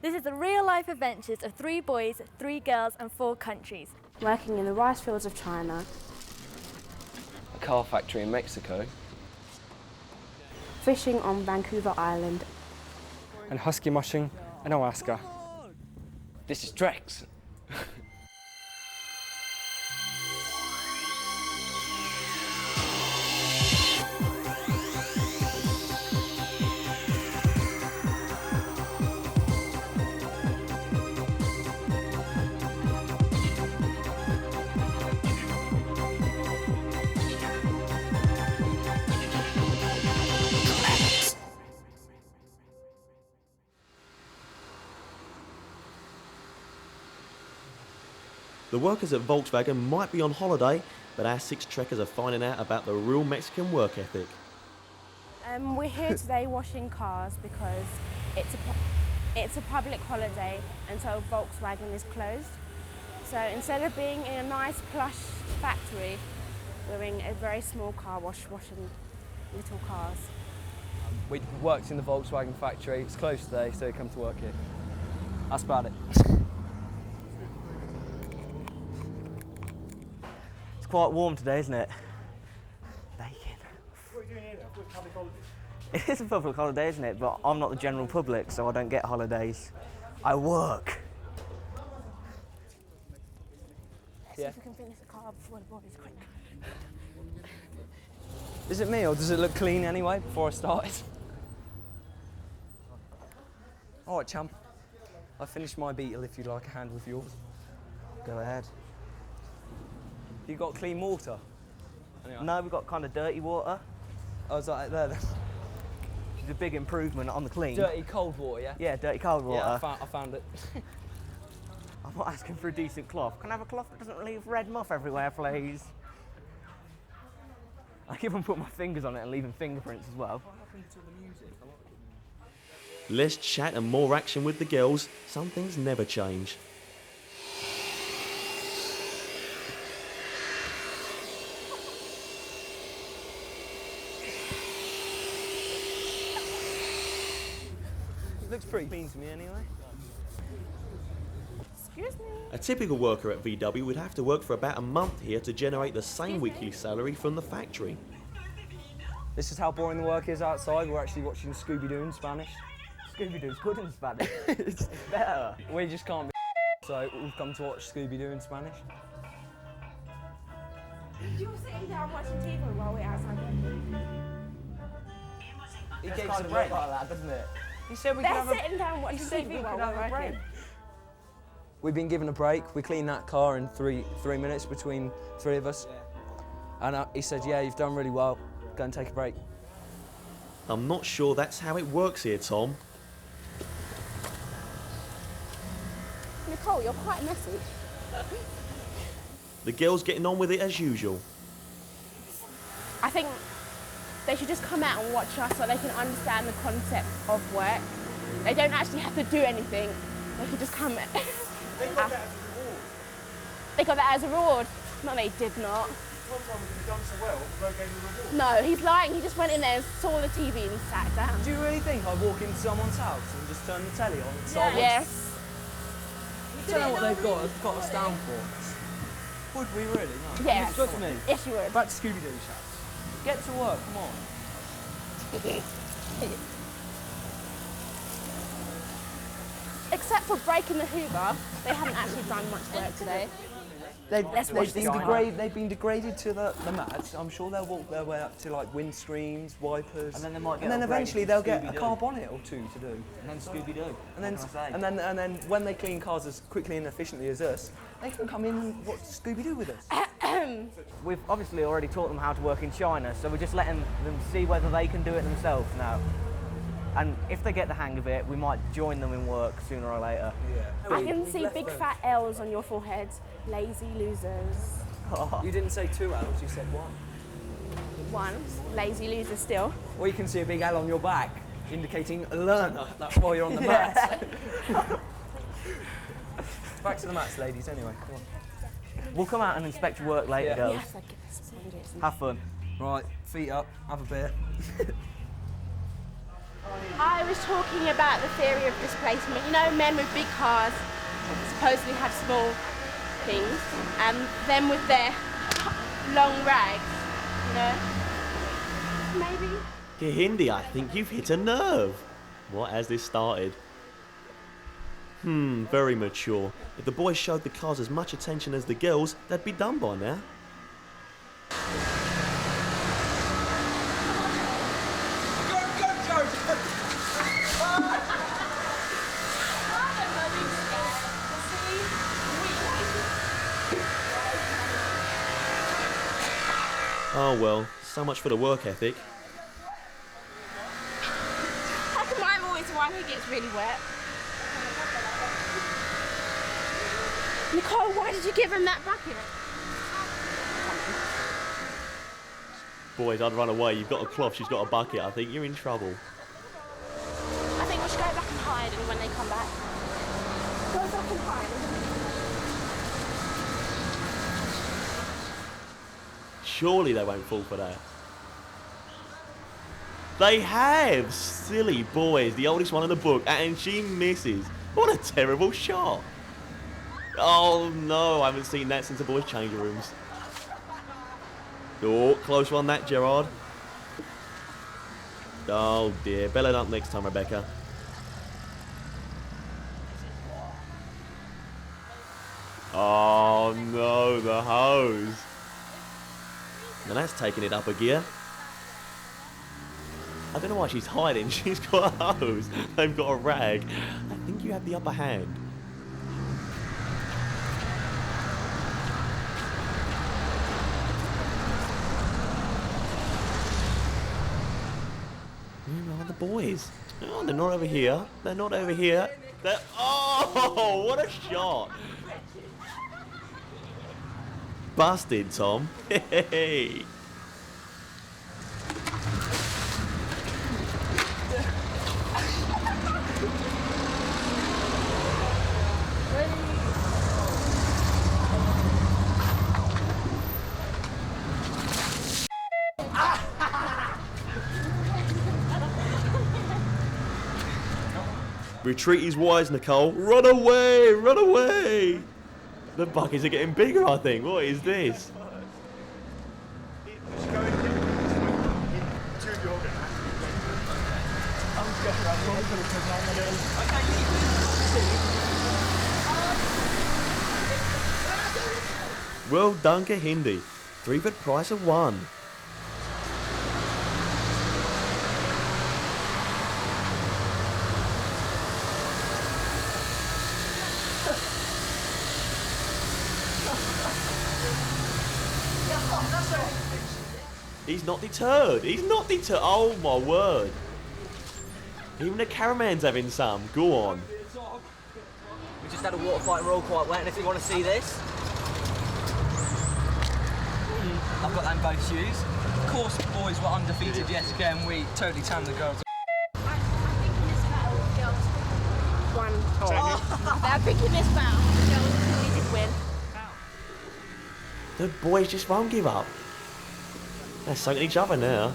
This is the real-life adventures of 3 boys, 3 girls and 4 countries. Working in the rice fields of China. A car factory in Mexico. Fishing on Vancouver Island. And husky mushing in Alaska. This is TREX. The workers at Volkswagen might be on holiday, but our 6 trekkers are finding out about the real Mexican work ethic. We're here today washing cars because it's a public holiday and so Volkswagen is closed. So instead of being in a nice plush factory, we're in a very small car wash, washing little cars. We worked in the Volkswagen factory. It's closed today, so we come to work here. That's about it. It's quite warm today, isn't it? Bacon. What are you doing here? I thought it was public holiday. It is a public holiday, isn't it? But I'm not the general public, so I don't get holidays. I work. Let's see if we can finish the car before the boys, quick. Is it me, or does it look clean anyway before I started? All right, champ. I finished my beetle if you'd like a hand with yours. Go ahead. You got clean water? Anyway. No, we've got kind of dirty water. I was like there then. Which is a big improvement on the clean. Dirty cold water, yeah? Yeah, dirty cold water. Yeah, I found it. I'm not asking for a decent cloth. Can I have a cloth that doesn't leave red muff everywhere, please? I keep on putting my fingers on it and leaving fingerprints as well. What happened to the music? Less chat and more action with the girls. Some things never change. It looks pretty clean to me anyway. Excuse me. A typical worker at VW would have to work for about a month here to generate the same weekly salary from the factory. This is how boring the work is outside. We're actually watching Scooby-Doo in Spanish. Scooby-Doo's good in Spanish. It's better. We just can't be so we've come to watch Scooby-Doo in Spanish. You're sitting down watching TV while we're outside working. He It's gave us kind a of break. like that, doesn't it? He said we They're could have sitting down watching TV while we're working. We've been given a break. We cleaned that car in three minutes between 3 of us. And he said, yeah, you've done really well. Go and take a break. I'm not sure that's how it works here, Tom. Nicole, you're quite messy. The girls getting on with it as usual. I think they should just come out and watch us so they can understand the concept of work. They don't actually have to do anything. They could just come. They got that as a reward. They got that as a reward. No, they did not. One time we've done so well, we gave them a reward. No, he's lying. He just went in there and saw the TV and sat down. Do you really think I'd walk into someone's house and just turn the telly on and start watching? Yes. I don't know what they've got us down for. Would we really? No. Yes. It's good for me. Yes, you would. Back to Scooby-Doo chat. Get to work, come on. Except for breaking the Hoover, they haven't actually done much work today. They've watch been degraded to the mats. I'm sure they'll walk their way up to like windscreens, wipers, And then they might get and then upgraded eventually to they'll get a Scooby-Doo. car bonnet or 2 to do. And then Scooby-Doo. And then when they clean cars as quickly and efficiently as us, they can come in and watch Scooby-Doo with us. We've obviously already taught them how to work in China, so we're just letting them see whether they can do it themselves now. And if they get the hang of it, we might join them in work sooner or later. I can see big fat L's on your forehead. Lazy losers. You didn't say 2 L's, you said 1. 1. Lazy loser still. Or you can see a big L on your back, indicating a learner. That's why you're on the mats. Back to the mats, ladies, anyway. Come on. We'll come out and inspect your work later, Yeah. girls. Yes, I get this. Have fun. Right, feet up, have a beer. I was talking about the theory of displacement. You know, men with big cars supposedly have small things, and them with their long rags, you know? Maybe. Hindi, I think you've hit a nerve. What has this started? Very mature. If the boys showed the cars as much attention as the girls, they'd be done by now. Oh well, so much for the work ethic. How come I'm always the one who gets really wet? Nicole, why did you give him that bucket? Boys, I'd run away. You've got a cloth, she's got a bucket. I think you're in trouble. I think we should go back and hide, and when they come back, go back and hide. Surely they won't fall for that. They have! Silly boys. The oldest one in the book, and she misses. What a terrible shot. Oh no, I haven't seen that since the boys' changing rooms. Oh, close one that, Gerard. Oh dear, bellow up next time, Rebecca. Oh no, the hose. Now that's taking it up a gear. I don't know why she's hiding. She's got a hose. They've got a rag. I think you have the upper hand. Where are the boys? Oh, they're not over here. They're not over here. They're... Oh, what a shot. Busted, Tom. Hey. Retreat is wise, Nicole. Run away! Run away! The buckets are getting bigger, I think. What is this? Just go into two of your Well done, Hindi. 3 for the price of 1. He's not deterred. He's not deterred. Oh my word. Even the cameraman's having some. Go on. We just had a water fight and we're all quite wet, and if you want to see this, I've got them both shoes. Of course, boys were undefeated yesterday and we totally tanned the girls. I think in this battle, girls won. Oh. They're picking this battle. Girls really did win. The boys just won't give up. They're sucking each other now.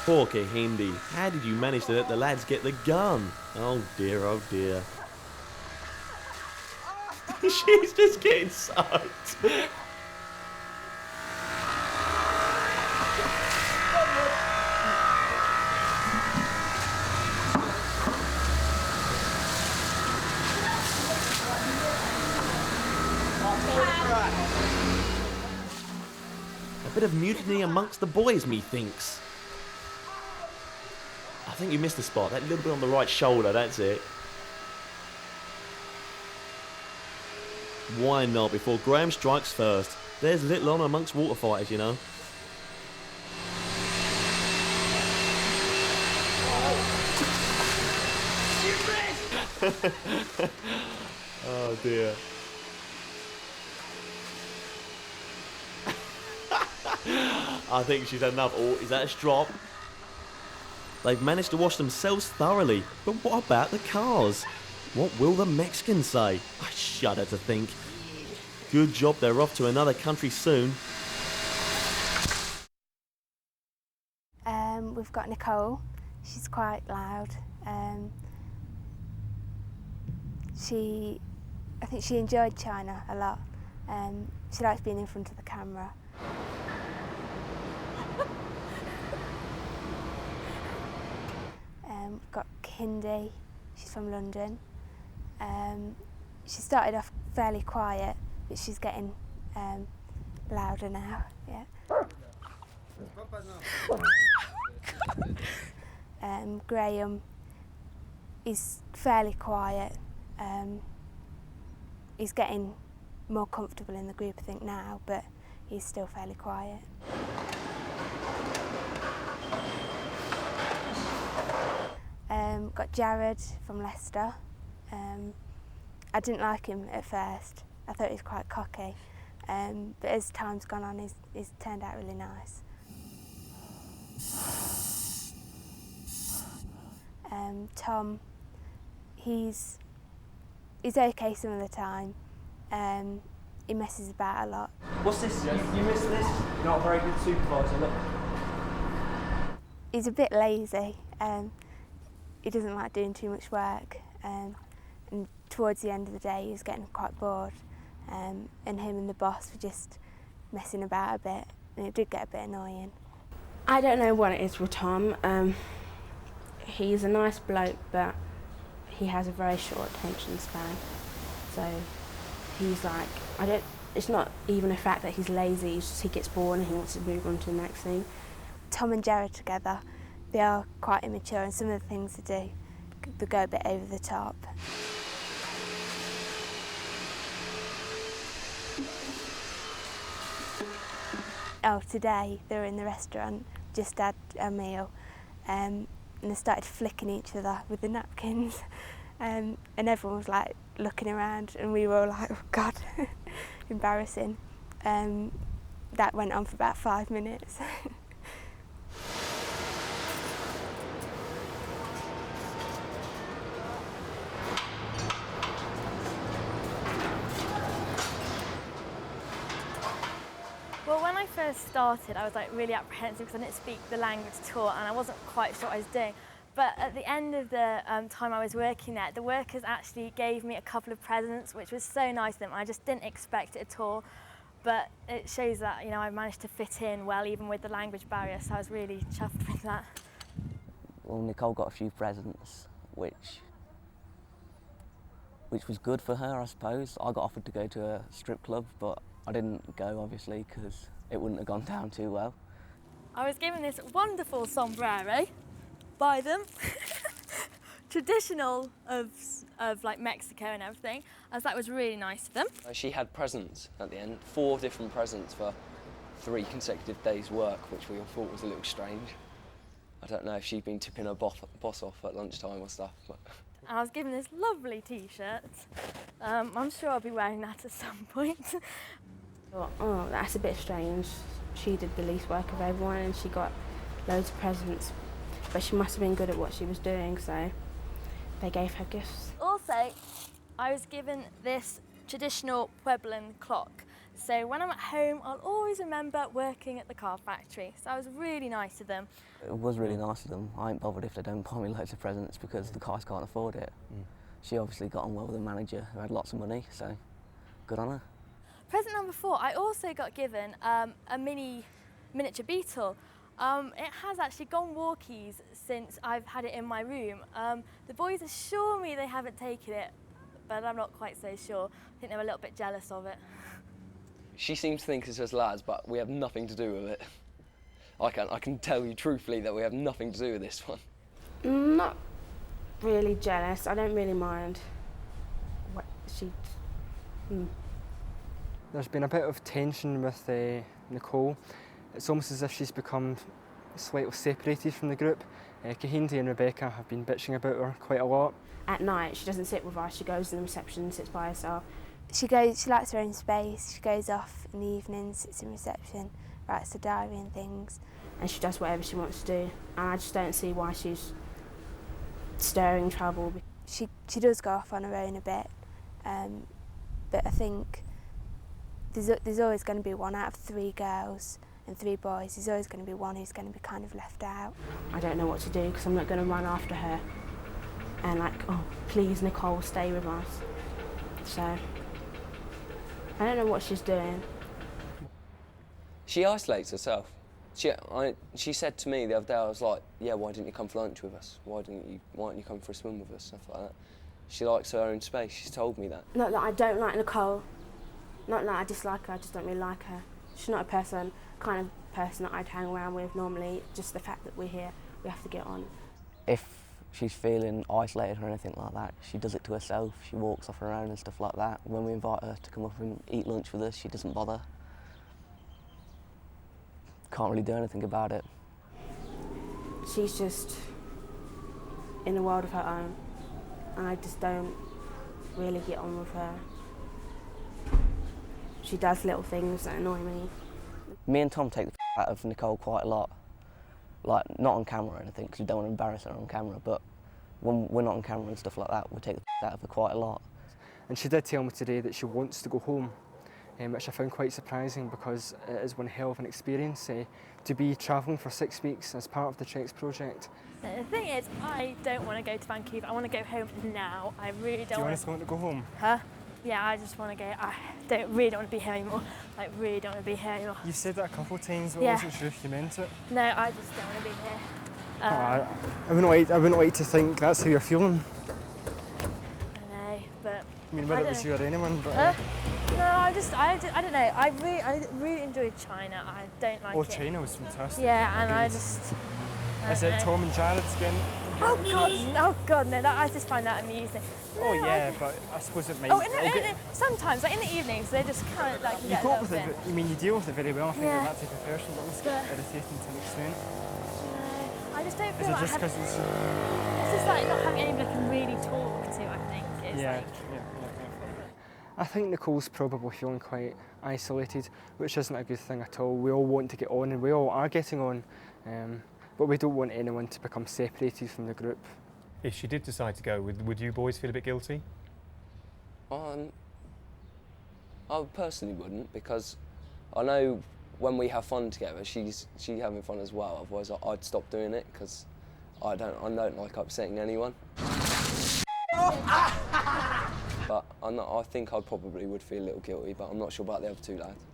Poor Hindi. How did you manage to let the lads get the gun? Oh dear, oh dear. She's just getting soaked. A bit of mutiny amongst the boys, methinks. I think you missed the spot. That little bit on the right shoulder, that's it. Why not? Before Graham strikes first. There's little on amongst water fighters, you know. Oh dear. I think she's had enough. Oh, is that a strop? They've managed to wash themselves thoroughly, but what about the cars? What will the Mexicans say? I shudder to think. Good job they're off to another country soon. We've got Nicole. She's quite loud. I think she enjoyed China a lot. She likes being in front of the camera. We've got Kindy. She's from London. She started off fairly quiet, but she's getting louder now. Yeah. Graham is fairly quiet. He's getting more comfortable in the group, I think, now, but he's still fairly quiet. Got Jared from Leicester. I didn't like him at first. I thought he was quite cocky, but as time's gone on, he's turned out really nice. Tom, he's okay some of the time. He messes about a lot. What's this? You missed this? You're not a very good supervisor, look. He's a bit lazy. He doesn't like doing too much work. And towards the end of the day, he was getting quite bored. And him and the boss were just messing about a bit, and it did get a bit annoying. I don't know what it is with Tom. He's a nice bloke, but he has a very short attention span. So he's like, it's not even a fact that he's lazy, it's just he gets bored and he wants to move on to the next thing. Tom and Jared together, they are quite immature, and some of the things they do, they go a bit over the top. Oh, today they were in the restaurant, just had a meal, and they started flicking each other with the napkins, and everyone was like looking around, and we were all like, oh God, embarrassing. That went on for about 5 minutes. Well, when I first started, I was like really apprehensive because I didn't speak the language at all, and I wasn't quite sure what I was doing. But at the end of the time I was working there, the workers actually gave me a couple of presents, which was so nice of them. I just didn't expect it at all. But it shows that, you know, I managed to fit in well, even with the language barrier, so I was really chuffed with that. Well, Nicole got a few presents, which was good for her, I suppose. I got offered to go to a strip club, but I didn't go, obviously, because it wouldn't have gone down too well. I was given this wonderful sombrero by them, traditional of like Mexico and everything, as that was really nice of them. She had presents at the end, 4 different presents for 3 consecutive days' work, which we all thought was a little strange. I don't know if she'd been tipping her boss off at lunchtime or stuff. But. And I was given this lovely T-shirt. I'm sure I'll be wearing that at some point. Oh, that's a bit strange. She did the least work of everyone and she got loads of presents. But she must have been good at what she was doing, so they gave her gifts. Also, I was given this traditional Pueblan clock. So when I'm at home, I'll always remember working at the car factory. So I was really nice of them. It was really nice of them. I ain't bothered if they don't buy me loads of presents because the guys can't afford it. She obviously got on well with the manager who had lots of money, so good on her. Present number 4, I also got given a miniature beetle. It has actually gone walkies since I've had it in my room. The boys assure me they haven't taken it, but I'm not quite so sure. I think they were a little bit jealous of it. She seems to think it's us lads, but we have nothing to do with it. I can tell you truthfully that we have nothing to do with this one. Not really jealous. I don't really mind what she... There's been a bit of tension with Nicole. It's almost as if she's become slightly separated from the group. Kahindi and Rebecca have been bitching about her quite a lot. At night, she doesn't sit with us. She goes in the reception and sits by herself. She likes her own space. She goes off in the evenings, sits in reception, writes the diary and things. And she does whatever she wants to do. And I just don't see why she's stirring trouble. she does go off on her own a bit, but I think there's always going to be one out of 3 girls and 3 boys. There's always going to be one who's going to be kind of left out. I don't know what to do because I'm not going to run after her and like, oh, please Nicole, stay with us. So I don't know what she's doing. She isolates herself. She said to me the other day, I was like, yeah, why didn't you come for lunch with us? Why didn't you come for a swim with us? Stuff like that. She likes her own space. She's told me that. Not that I don't like Nicole. Not that I dislike her, I just don't really like her. She's not a kind of person that I'd hang around with normally. Just the fact that we're here, we have to get on. If she's feeling isolated or anything like that, she does it to herself. She walks off her own and stuff like that. When we invite her to come up and eat lunch with us, she doesn't bother. Can't really do anything about it. She's just in a world of her own, and I just don't really get on with her. She does little things that annoy me. Me and Tom take the out of Nicole quite a lot. Like, not on camera or anything, because we don't want to embarrass her on camera, but when we're not on camera and stuff like that, we take the out of her quite a lot. And she did tell me today that she wants to go home, which I found quite surprising because it is one hell of an experience to be travelling for 6 weeks as part of the TREX project. The thing is, I don't want to go to Vancouver. I want to go home now. I really don't. Do you honestly want to go home? Huh? Yeah, I just want to go. I really don't want to be here anymore. Like, really don't want to be here anymore. You said that a couple of times, but yeah. I wasn't sure if you meant it. No, I just don't want to be here. I wouldn't like to think that's how you're feeling. I know, but I mean, whether it was you or anyone, but... No, I don't know. I really enjoyed China. I don't like it. Oh, China was fantastic. Yeah, and I just... Is it Tom and Jared's again? Oh God, no! I just find that amusing. Oh yeah, but I suppose it might... Sometimes, like in the evenings, they just kind of like you cope with it. I mean, you deal with it very well. I think you're that type of person, but it's irritating to an extent. I just don't feel Is it like just because it's just like not having anybody I can really talk to. I think is yeah. like. I think Nicole's probably feeling quite isolated, which isn't a good thing at all. We all want to get on, and we all are getting on, but we don't want anyone to become separated from the group. If she did decide to go, would you boys feel a bit guilty? I personally wouldn't, because I know when we have fun together, she's having fun as well. Otherwise, I'd stop doing it because I don't like upsetting anyone. But I think I probably would feel a little guilty, but I'm not sure about the other 2 lads.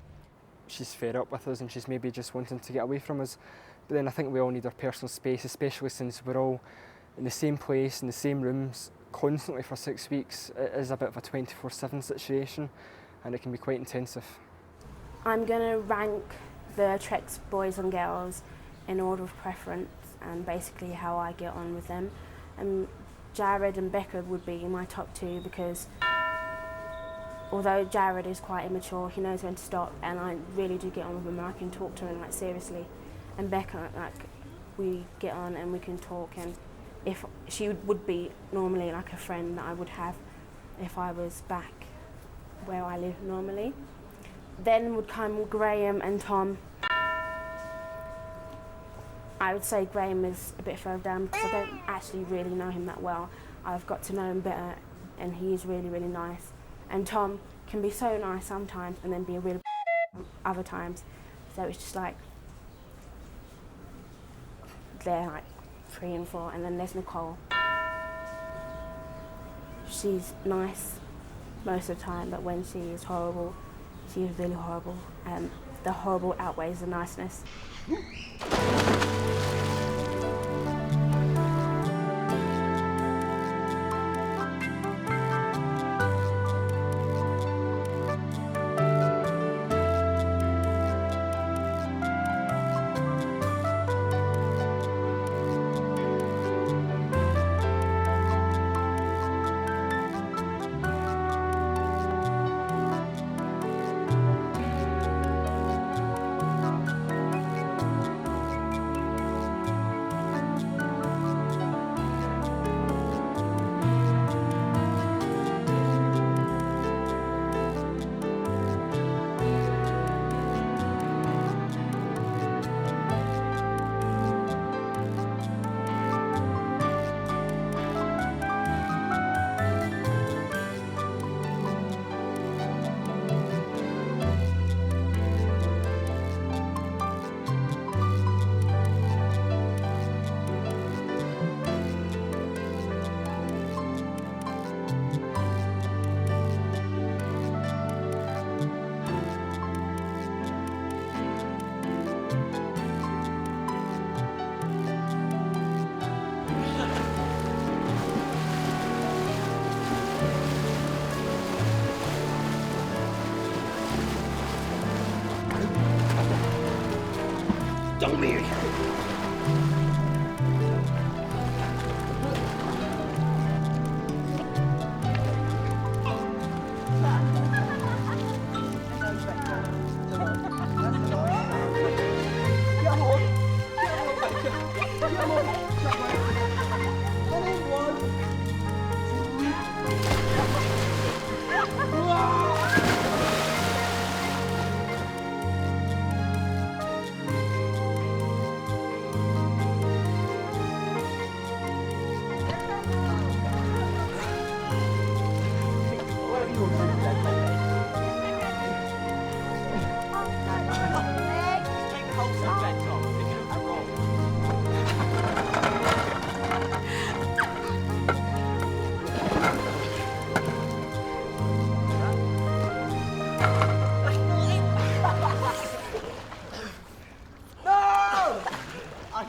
She's fed up with us and she's maybe just wanting to get away from us. But then I think we all need our personal space, especially since we're all in the same place, in the same rooms, constantly for 6 weeks. It is a bit of a 24/7 situation and it can be quite intensive. I'm going to rank the TREX boys and girls in order of preference and basically how I get on with them. Jared and Becca would be my top 2 because although Jared is quite immature, he knows when to stop, and I really do get on with him and I can talk to him like seriously. And Becca, like, we get on and we can talk, and if she would be normally like a friend that I would have if I was back where I live normally. Then would come Graham and Tom. I would say Graham is a bit further down because I don't actually really know him that well. I've got to know him better and he is really, really nice. And Tom can be so nice sometimes and then be a real other times. So it's just like, they're like 3 and 4, and then there's Nicole. She's nice most of the time, but when she is horrible, she is really horrible. The horrible outweighs the niceness.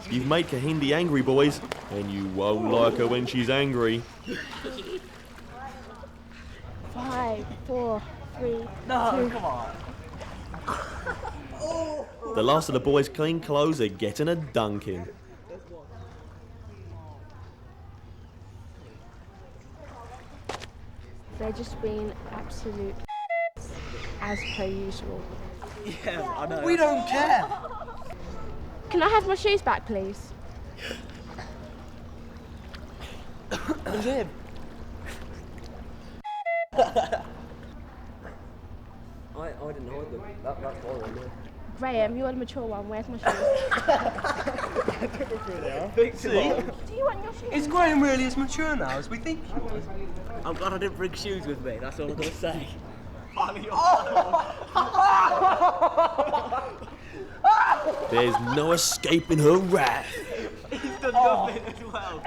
You've made Kahindi angry, boys, and you won't like her when she's angry. 5, 4, 3, 2. Come on. The last of the boys' clean clothes are getting a dunking. They're just being absolute as per usual. Yeah, I know. We don't care. Can I have my shoes back, please? Liv. I didn't hide them. That's why I knew. Graham, you're the mature one. Where's my shoes? See? Do you want your shoes? Is Graham really as mature now as we think he was? I'm glad I didn't bring shoes with me, that's all I'm going to say. There's no escaping her wrath. He's done nothing as well.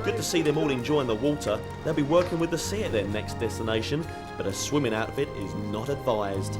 Good to see them all enjoying the water. They'll be working with the sea at their next destination, but a swimming outfit is not advised.